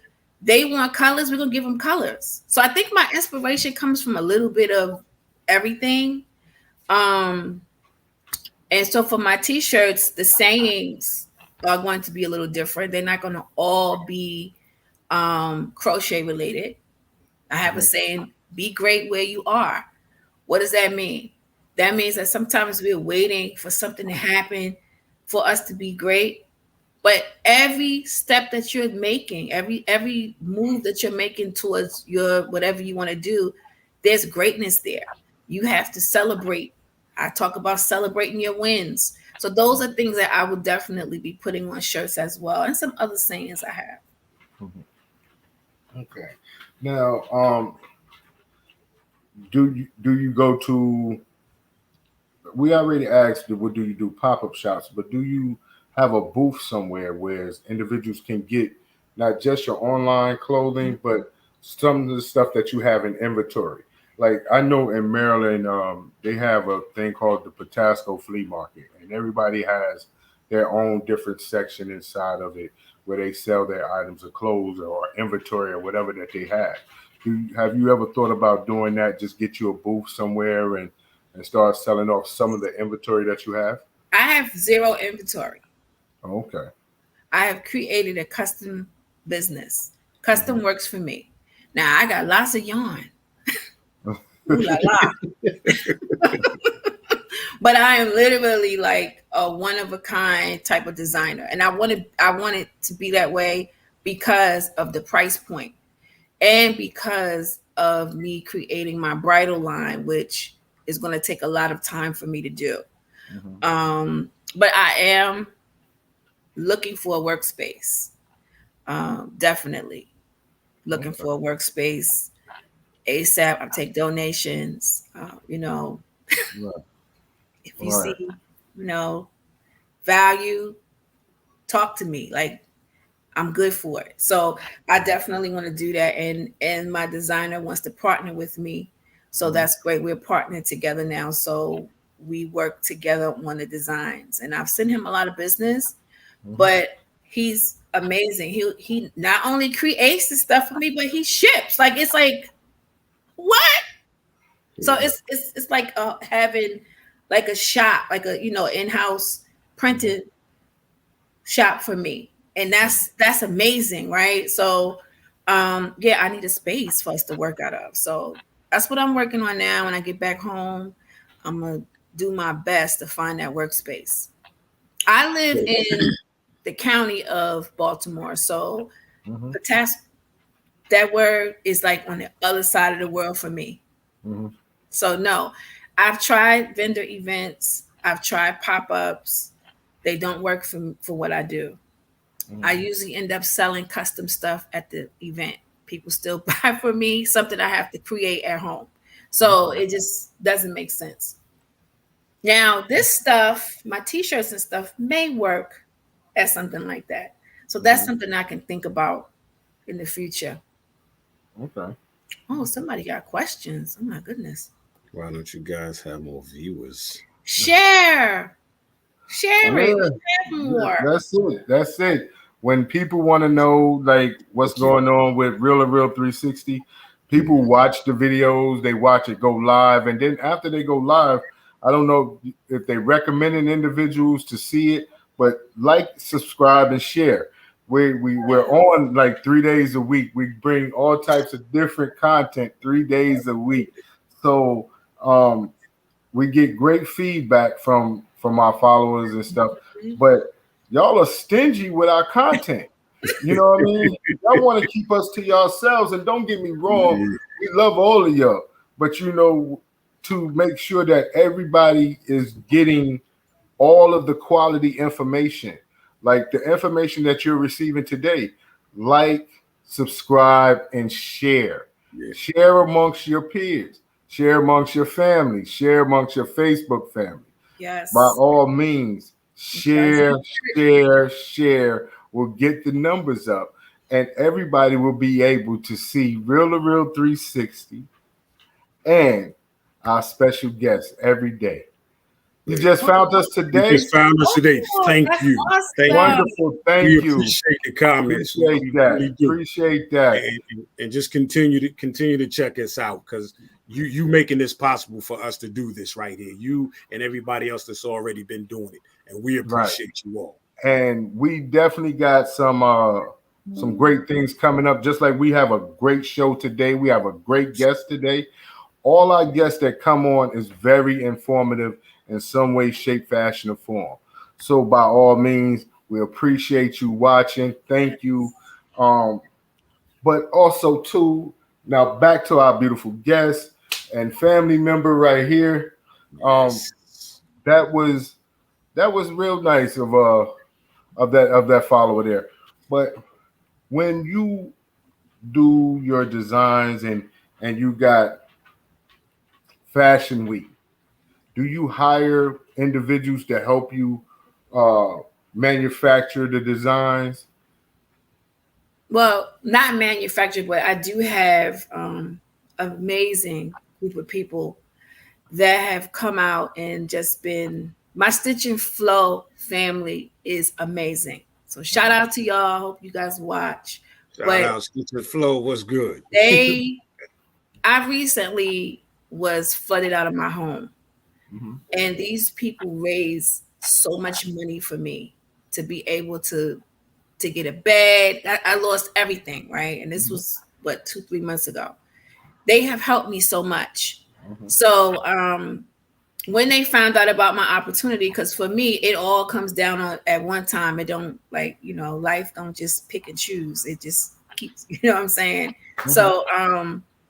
they want colors, we're gonna give them colors. So I think my inspiration comes from a little bit of everything. And so for my t-shirts, the sayings are going to be a little different. They're not going to all be crochet related. I have a saying, be great where you are. What does that mean? That means that sometimes we're waiting for something to happen for us to be great. But every step that you're making, every move that you're making towards your whatever you want to do, there's greatness there. You have to celebrate. I talk about celebrating your wins. So those are things that I would definitely be putting on shirts as well, and some other sayings I have. Okay. Now, do you go to? We already asked, what do you do pop-up shops? But do you have a booth somewhere where individuals can get not just your online clothing, but some of the stuff that you have in inventory? Like I know in Maryland, they have a thing called the Patasco Flea Market, and everybody has their own different section inside of it where they sell their items of clothes or inventory or whatever that they have. Have you ever thought about doing that? Just get you a booth somewhere and start selling off some of the inventory that you have? I have zero inventory. Okay. I have created a custom business. Custom works for me. Now I got lots of yarn. Ooh la la. But I am literally like a one of a kind type of designer. And I want it to be that way because of the price point and because of me creating my bridal line, which is going to take a lot of time for me to do. But I am looking for a workspace. Definitely looking for a workspace ASAP. I take donations. If you see, value, talk to me. Like I'm good for it. So I definitely want to do that. And my designer wants to partner with me. So that's great. We're partnering together now. So we work together on the designs. And I've sent him a lot of business, but he's amazing. He not only creates the stuff for me, but he ships. Like it's like, what? So it's like having like a shop, like a in-house printed shop for me. And that's amazing, right? So I need a space for us to work out of. So that's what I'm working on now. When I get back home, I'm gonna do my best to find that workspace. I live in the county of Baltimore, so that word is like on the other side of the world for me. So no, I've tried vendor events, I've tried pop-ups. They don't work for what I do. I usually end up selling custom stuff at the event. People still buy for me something I have to create at home. So it just doesn't make sense. Now, this stuff, my t-shirts and stuff may work as something like that. So that's something I can think about in the future. Okay. Oh, somebody got questions. Oh my goodness. Why don't you guys have more viewers? Share it. Have more. That's it. When people want to know like what's going on with Real 360, people watch the videos, they watch it go live, and then after they go live, I don't know if they recommending individuals to see it, but like, subscribe, and share. We're on like 3 days a week. We bring all types of different content 3 days a week. So we get great feedback from our followers and stuff, but y'all are stingy with our content. You know what I mean? Y'all want to keep us to yourselves, and don't get me wrong, we love all of y'all, but to make sure that everybody is getting all of the quality information, like the information that you're receiving today. Like, subscribe, and share. Share amongst your peers. Share amongst your family. Share amongst your Facebook family. Yes. By all means, share. We'll get the numbers up, and everybody will be able to see Real 360 and our special guests every day. You just found us today. You just found us today. Thank you. Awesome. Thank you. Wonderful. Thank We you. appreciate the comments. Appreciate that. And just continue to check us out, because you making this possible for us to do this right here. You and everybody else that's already been doing it, and we appreciate you all. and we definitely got some great things coming up. Just like we have a great show today, we have a great guest today. All our guests that come on is very informative in some way, shape, fashion, or form. So by all means, we appreciate you watching. Thank you. But also too, now back to our beautiful guest and family member right here. Yes. That was real nice of that follower there. But when you do your designs and you got Fashion Week, do you hire individuals to help you manufacture the designs? Well, not manufactured, but I do have amazing group of people that have come out and just been, my Stitch and Flow family is amazing. So shout out to y'all. Hope you guys watch. Shout out, Stitch and Flow was good. I recently was flooded out of my home, and these people raised so much money for me to be able to get a bed. I lost everything, right? And this was what 2-3 months ago. They have helped me so much. So when they found out about my opportunity, because for me it all comes down at one time. It don't, like, life don't just pick and choose. It just keeps, you know what I'm saying? So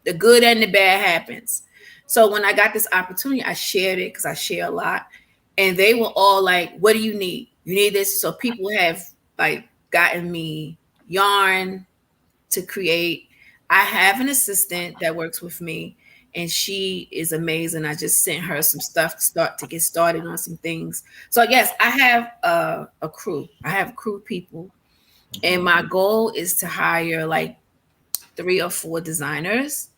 the good and the bad happens. So when I got this opportunity, I shared it because I share a lot, and they were all like, what do you need? You need this. So people have like gotten me yarn to create. I have an assistant that works with me, and she is amazing. I just sent her some stuff to get started on some things. So yes, I have a crew. I have crew people, and my goal is to hire like 3 or 4 designers,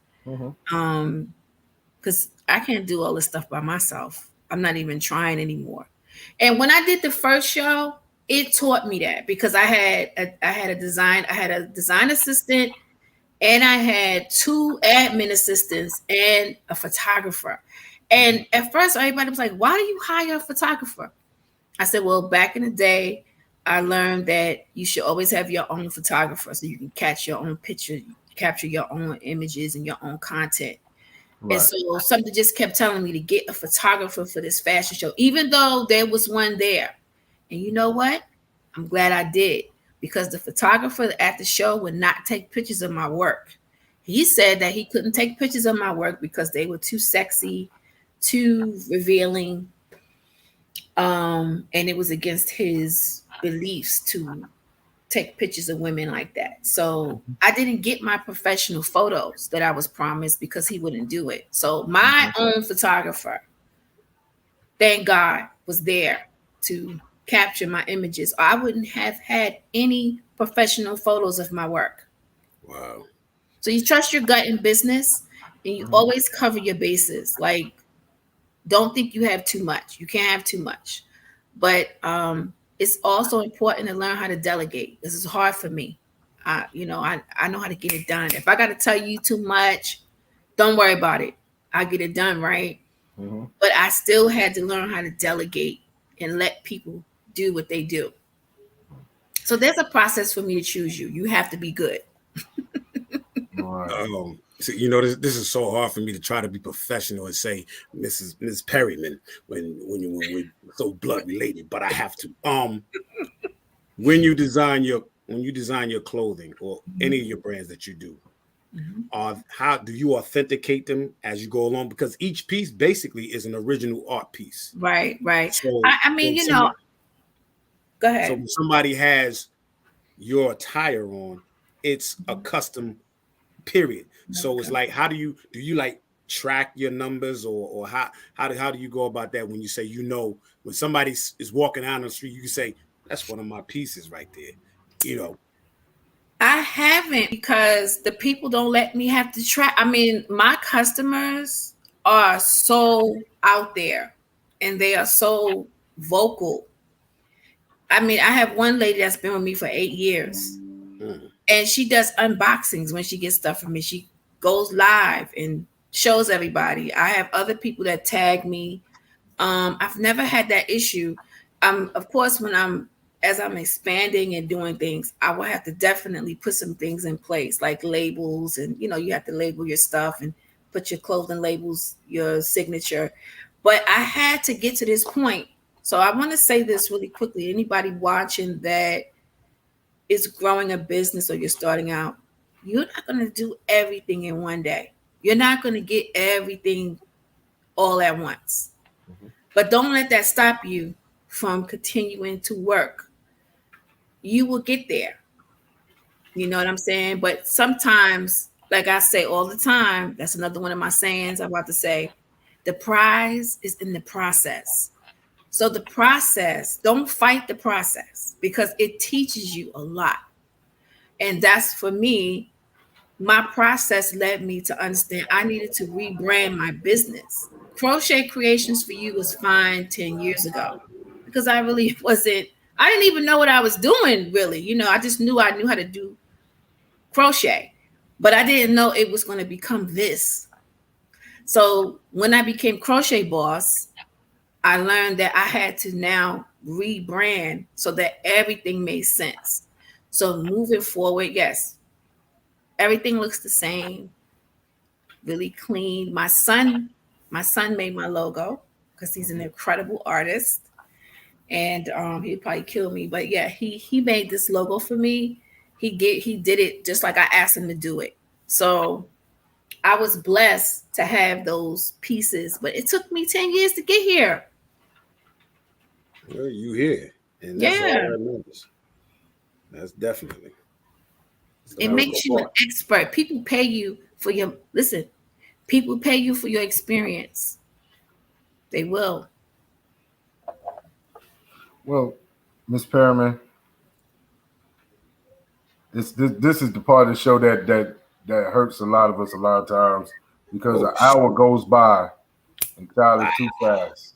because I can't do all this stuff by myself. I'm not even trying anymore. And when I did the first show, it taught me that, because I had a design assistant, and I had 2 admin assistants and a photographer. And at first, everybody was like, why do you hire a photographer? I said, well, back in the day, I learned that you should always have your own photographer so you can catch your own picture, capture your own images and your own content. Right. And so something just kept telling me to get a photographer for this fashion show, even though there was one there. And you know what? I'm glad I did, because the photographer at the show would not take pictures of my work. He said that he couldn't take pictures of my work because they were too sexy, too revealing. And it was against his beliefs to take pictures of women like that. So I didn't get my professional photos that I was promised because he wouldn't do it. So my own photographer, thank God, was there to capture my images. I wouldn't have had any professional photos of my work. Wow. So you trust your gut in business, and you always cover your bases. Like, don't think you have too much. You can't have too much. But it's also important to learn how to delegate. This is hard for me. I know how to get it done. If I got to tell you too much, don't worry about it. I'll get it done, right? But I still had to learn how to delegate and let people do what they do. So there's a process for me to choose you. You have to be good. So, this is so hard for me to try to be professional and say Ms. Perryman when we're so blood related, but I have to. When you design your clothing or any of your brands that you do, how do you authenticate them as you go along? Because each piece basically is an original art piece. Right. So I mean, go ahead. So when somebody has your attire on, it's a custom period. So it's like, how do you like track your numbers, or how do you go about that when you say, when somebody is walking down the street, you can say, that's one of my pieces right there. I haven't, because the people don't let me have to track. I mean, my customers are so out there and they are so vocal. I mean, I have one lady that's been with me for 8 years, and she does unboxings when she gets stuff from me. She goes live and shows everybody. I have other people that tag me. I've never had that issue. Of course, when I'm as I'm expanding and doing things, I will have to definitely put some things in place, like labels, and you have to label your stuff and put your clothing labels, your signature. But I had to get to this point. So I want to say this really quickly. Anybody watching that is growing a business or you're starting out, you're not going to do everything in one day. You're not going to get everything all at once. But don't let that stop you from continuing to work. You will get there. You know what I'm saying? But sometimes, like I say all the time, that's another one of my sayings I'm about to say, the prize is in the process. So the process, don't fight the process because it teaches you a lot. And that's for me, my process led me to understand I needed to rebrand my business. Crochet Creations for You was fine 10 years ago because I really wasn't, I didn't even know what I was doing really. I just knew I knew how to do crochet, but I didn't know it was going to become this. So when I became Crochet Boss, I learned that I had to now rebrand so that everything made sense. So moving forward, yes, everything looks the same, really clean. My son made my logo because he's an incredible artist, and he'd probably kill me, but yeah, he made this logo for me. He did it just like I asked him to do it. So I was blessed to have those pieces, but it took me 10 years to get here. Well, you here, and that's all Yeah. that matters. That's definitely. It makes you an expert. People pay you for your people pay you for your experience. They will. Well, Miss Perriman, this is the part of the show that hurts a lot of us a lot of times because an hour goes by entirely too fast.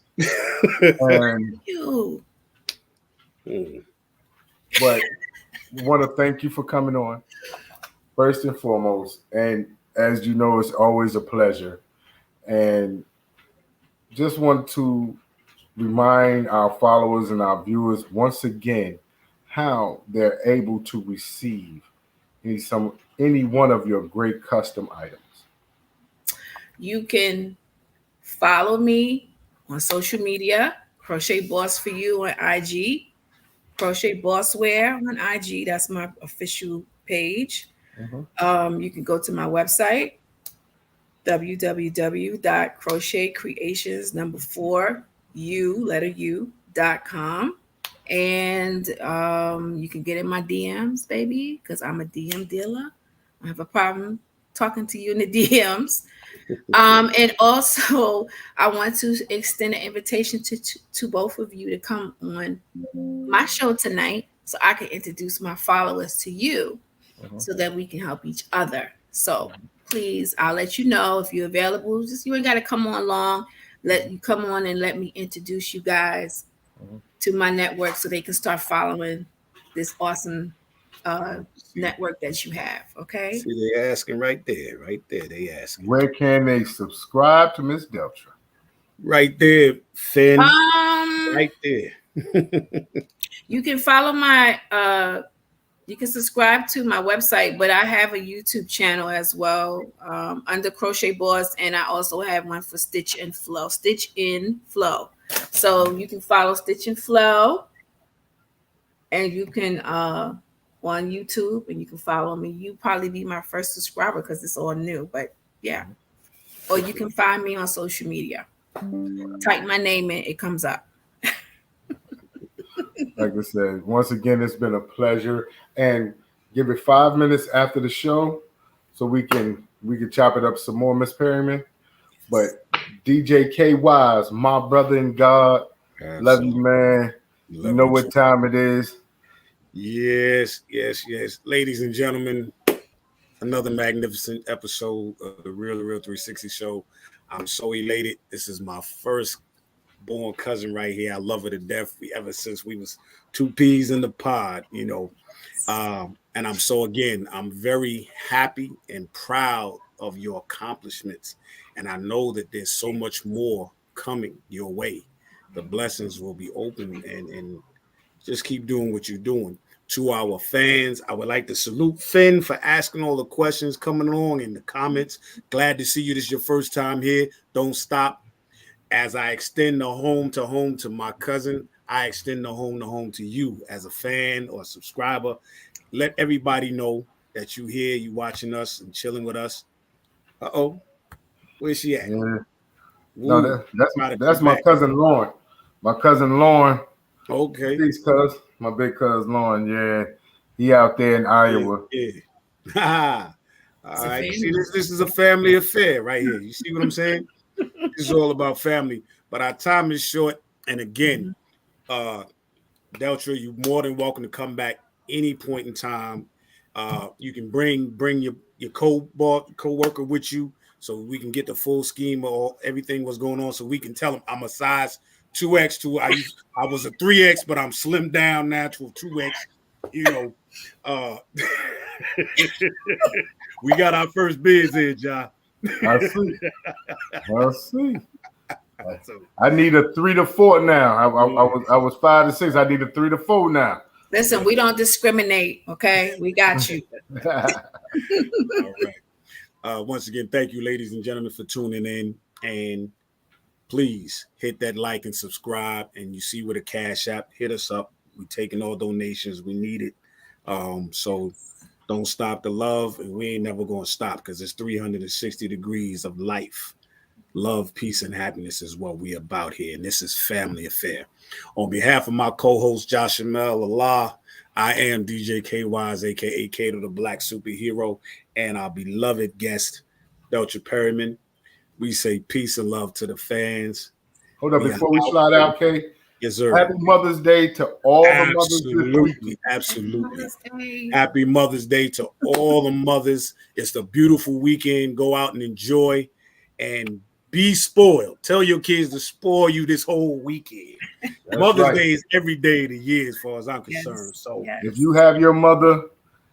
And You. but want to thank you for coming on first and foremost. And as you know, it's always a pleasure. And just want to remind our followers and our viewers once again how they're able to receive any one of your great custom items. You can follow me on social media, Crochet Boss for You on IG, Crochet Boss Wear on IG. That's my official page. You can go to my website, www.crochetcreations4u.com. And you can get in my DMs, baby, because I'm a DM dealer. I have a problem talking to you in the DMs. And also, I want to extend an invitation to both of you to come on my show tonight so I can introduce my followers to you so that we can help each other. So please, I'll let you know if you're available. Just you ain't got to come on long. Let you come on and let me introduce you guys to my network so they can start following this awesome network that you have. Okay. See, they asking right there. They asking. Where can they subscribe to Miss Deltra? Right there, Finn. Right there. You can follow my you can subscribe to my website, but I have a YouTube channel as well under Crochet Boss, and I also have one for Stich In Flow. So you can follow Stich In Flow, and you can on YouTube, and you can follow me. You probably be my first subscriber because it's all new, but yeah. Or you can find me on social media. Type my name in, it comes up. Like I said, once again, it's been a pleasure. And give it 5 minutes after the show so we can chop it up some more, Miss Perryman. But DJ K Wise, my brother in God, absolutely. Love you, man. You know what time it is. Yes. Ladies and gentlemen, another magnificent episode of the Real 360 show. I'm so elated. This is my first born cousin right here. I love her to death. Ever since we was two peas in the pod, and I'm very happy and proud of your accomplishments. And I know that there's so much more coming your way. The blessings will be open and Just keep doing what you're doing. To our fans, I would like to salute Finn for asking all the questions, coming along in the comments. Glad to see you. This is your first time here. Don't stop. As I extend the home to my cousin, I extend the home to you as a fan or a subscriber. Let everybody know that you here, you watching us and chilling with us. Where's she at? Yeah. Woo. No, that's my cousin Lauren. My cousin Lauren. Okay. Peace, cuz. My big cousin Lauren. Yeah, he out there in Iowa. Yeah. All right. See, this is a family affair right here. You see what I'm saying? This is all about family. But our time is short. And again, Deltra, you're more than welcome to come back any point in time. You can bring your co-worker with you so we can get the full scheme of everything what's going on, so we can tell them I'm a size 2X. I was a 3X, but I'm slimmed down now to a 2X. You know, we got our first bids here, John. I see. I need a 3 to 4 now. I was 5 to 6. I need a 3 to 4 now. Listen, we don't discriminate. Okay, we got you. All right. Once again, thank you, ladies and gentlemen, for tuning in. And please hit that like and subscribe. And you see with a Cash App, hit us up. We're taking all donations. We need it. So don't stop the love. And we ain't never going to stop, because it's 360 degrees of life. Love, peace, and happiness is what we about here. And this is Family Affair. On behalf of my co-host, Josh Mel Allah, I am DJ KYs, a.k.a. Kato, the Black Superhero, and our beloved guest, Deltra Perryman. We say peace and love to the fans. Hold up, before we slide out, Kay. Yes, sir. Happy Mother's Day to all the mothers this week. Absolutely. Happy Mother's Day to all the mothers. It's a beautiful weekend. Go out and enjoy and be spoiled. Tell your kids to spoil you this whole weekend. Mother's Day is every day of the year, as far as I'm concerned. So if you have your mother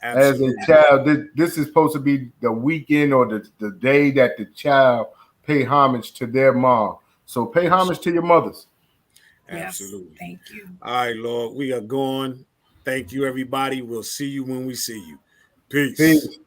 as a child, this is supposed to be the weekend or the day that the child pay homage to their mom. So pay homage to your mothers. Absolutely. Yes, thank you. All right, Lord, we are gone. Thank you, everybody. We'll see you when we see you. Peace.